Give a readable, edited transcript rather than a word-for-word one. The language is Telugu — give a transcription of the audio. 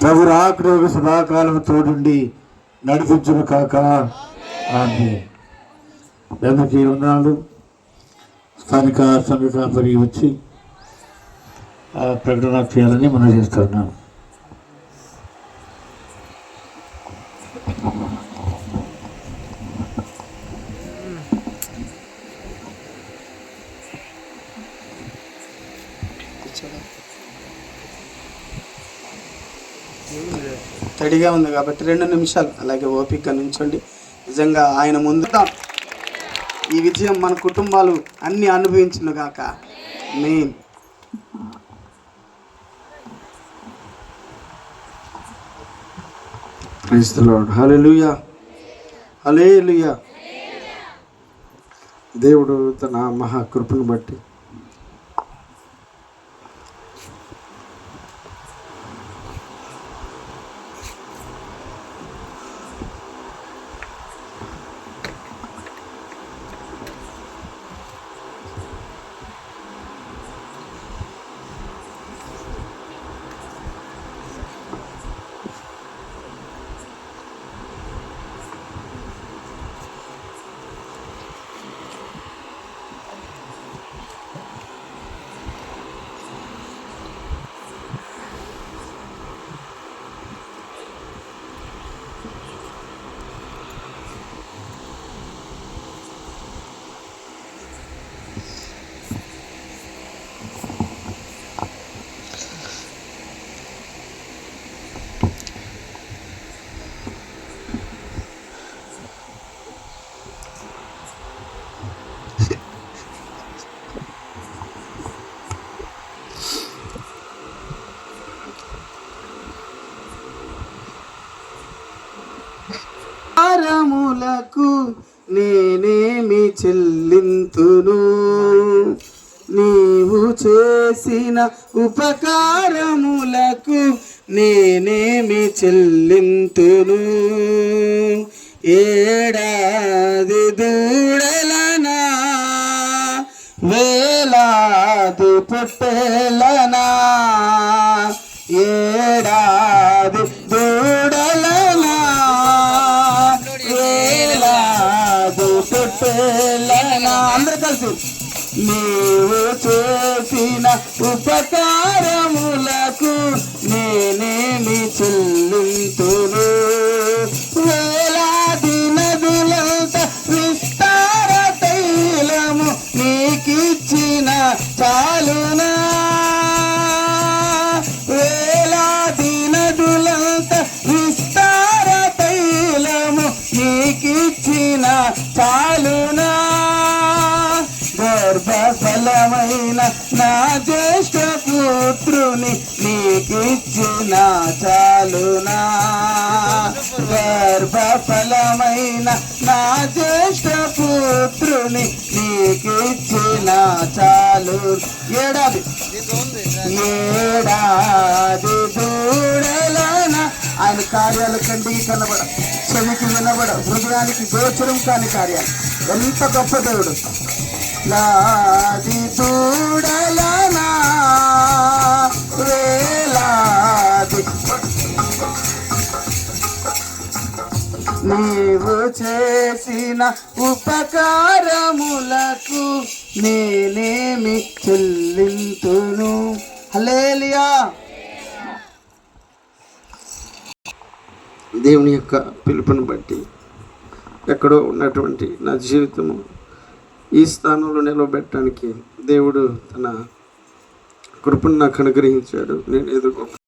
ప్రభు రాకడ సదాకాలం తోడుండి నడిపించును కాక. ఆమేన్. అందరికీ వందనాలు. స్థానిక సంఘ కాపరి వచ్చి ప్రకటన చేయాలని మనం చేస్తున్నాం. తడిగా ఉంది కాబట్టి 2 నిమిషాలు అలాగే ఓపికగా నుంచండి. నిజంగా ఆయన ముందు ఈ విజయం మన కుటుంబాలు అన్నీ అనుభవించును గాక. మెయిన్ praise the Lord. Hallelujah, hallelujah. దేవుడు తన మహాకృపను బట్టి ఉపకారములకు నేనేమి చెల్లింతును, నీవు చేసిన ఉపకారములకు నేనేమి చెల్లింతును. ఏడాది దూడలనా, వేలాది పొట్టెలనా, ఏడాది దూడలనా, వేలాది పొట్టెలనా, అందరూ కలిసి నీవు చేసిన ఉపకారములకు నేనేమి చెల్లింతును. వేలాది నదులంత విస్తార తైలము నీకిచ్చిన చాలునా, వేలాది నదులంత విస్తార తైలము నీకిచ్చిన చాలునా. గర్భఫలమైన నా జ్యేష్ఠ పుత్రుని నీకిచ్చిన చాలునా, గర్భఫలమైన నా జ్యేష్ఠ పుత్రుని నీకిచ్చిన చాలు. ఏడాది దూడలన ఆయన కార్యాలు కంటికి కనబడ, చెవికి వినబడ, హృదయానికి గోచరం కాని కార్యాలు. ఎంత గొప్ప దేవుడు. లాది దూడలనా, వేలాది నీవు చేసిన ఉపకారములకు నేనేమి చెల్లింతును. హల్లెలూయా. దేవుని యొక్క పిలుపుని బట్టి ఎక్కడో ఉన్నటువంటి నా జీవితము ఈ స్థానంలో నిలవబెట్టడానికి దేవుడు తన కృపను నాకు అనుగ్రహించాడు. నేను ఏదో